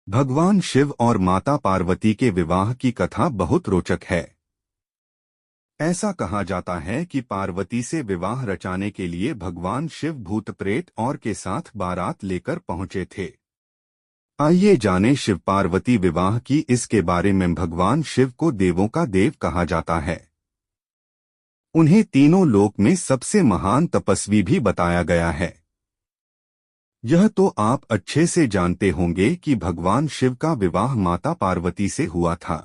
भगवान शिव और माता पार्वती के विवाह की कथा बहुत रोचक है। ऐसा कहा जाता है कि पार्वती से विवाह रचाने के लिए भगवान शिव भूत प्रेत और के साथ बारात लेकर पहुंचे थे। आइए जानें शिव पार्वती विवाह की इसके बारे में। भगवान शिव को देवों का देव कहा जाता है। उन्हें तीनों लोक में सबसे महान तपस्वी भी बताया गया है। यह तो आप अच्छे से जानते होंगे कि भगवान शिव का विवाह माता पार्वती से हुआ था।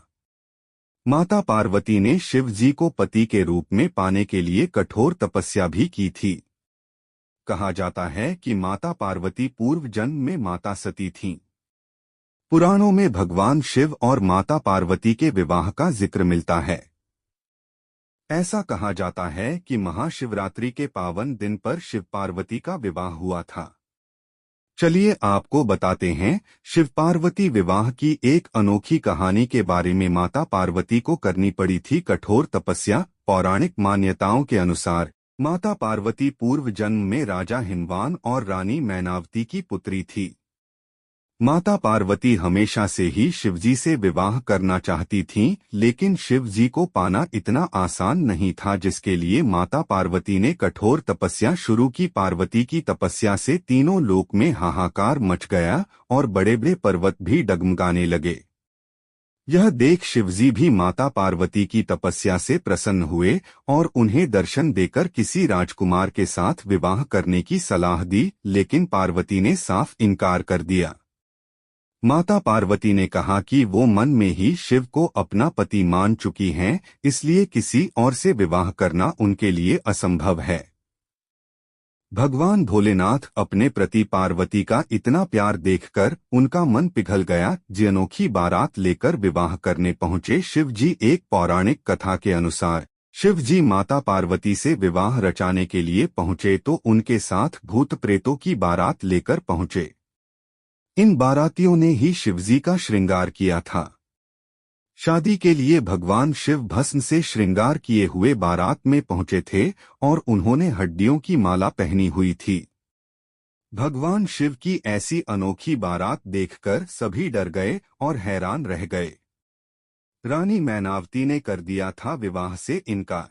माता पार्वती ने शिव जी को पति के रूप में पाने के लिए कठोर तपस्या भी की थी। कहा जाता है कि माता पार्वती पूर्व जन्म में माता सती थीं। पुराणों में भगवान शिव और माता पार्वती के विवाह का जिक्र मिलता है। ऐसा कहा जाता है कि महाशिवरात्रि के पावन दिन पर शिव पार्वती का विवाह हुआ था। चलिए आपको बताते हैं शिव पार्वती विवाह की एक अनोखी कहानी के बारे में। माता पार्वती को करनी पड़ी थी कठोर तपस्या। पौराणिक मान्यताओं के अनुसार माता पार्वती पूर्व जन्म में राजा हिमवान और रानी मैनावती की पुत्री थी। माता पार्वती हमेशा से ही शिवजी से विवाह करना चाहती थीं, लेकिन शिवजी को पाना इतना आसान नहीं था, जिसके लिए माता पार्वती ने कठोर तपस्या शुरू की। पार्वती की तपस्या से तीनों लोक में हाहाकार मच गया और बड़े बड़े पर्वत भी डगमगाने लगे। यह देख शिवजी भी माता पार्वती की तपस्या से प्रसन्न हुए और उन्हें दर्शन देकर किसी राजकुमार के साथ विवाह करने की सलाह दी, लेकिन पार्वती ने साफ इनकार कर दिया। माता पार्वती ने कहा कि वो मन में ही शिव को अपना पति मान चुकी हैं, इसलिए किसी और से विवाह करना उनके लिए असंभव है। भगवान भोलेनाथ अपने प्रति पार्वती का इतना प्यार देखकर उनका मन पिघल गया। अनोखी बारात लेकर विवाह करने पहुंचे शिव जी। एक पौराणिक कथा के अनुसार शिव जी माता पार्वती से विवाह रचाने के लिए पहुंचे तो उनके साथ भूत प्रेतों की बारात लेकर पहुंचे। इन बारातियों ने ही शिवजी का श्रृंगार किया था। शादी के लिए भगवान शिव भस्म से श्रृंगार किए हुए बारात में पहुंचे थे और उन्होंने हड्डियों की माला पहनी हुई थी। भगवान शिव की ऐसी अनोखी बारात देखकर सभी डर गए और हैरान रह गए। रानी मैनावती ने कर दिया था विवाह से इनकार।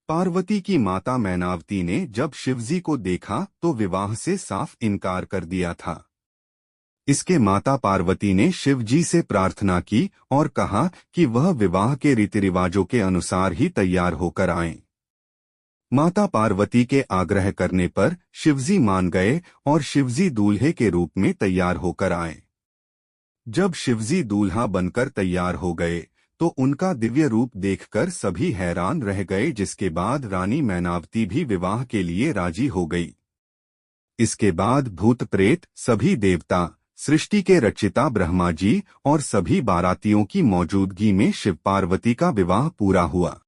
पार्वती की माता मैनावती ने जब शिवजी को देखा तो विवाह से साफ इनकार कर दिया था। इसके माता पार्वती ने शिव जी से प्रार्थना की और कहा कि वह विवाह के रीति रिवाजों के अनुसार ही तैयार होकर आएं। माता पार्वती के आग्रह करने पर शिवजी मान गए और शिवजी दूल्हे के रूप में तैयार होकर आए। जब शिवजी दूल्हा बनकर तैयार हो गए तो उनका दिव्य रूप देखकर सभी हैरान रह गए, जिसके बाद रानी मैनावती भी विवाह के लिए राजी हो गई। इसके बाद भूत प्रेत, सभी देवता, सृष्टि के रचिता ब्रह्मा जी और सभी बारातियों की मौजूदगी में शिव पार्वती का विवाह पूरा हुआ।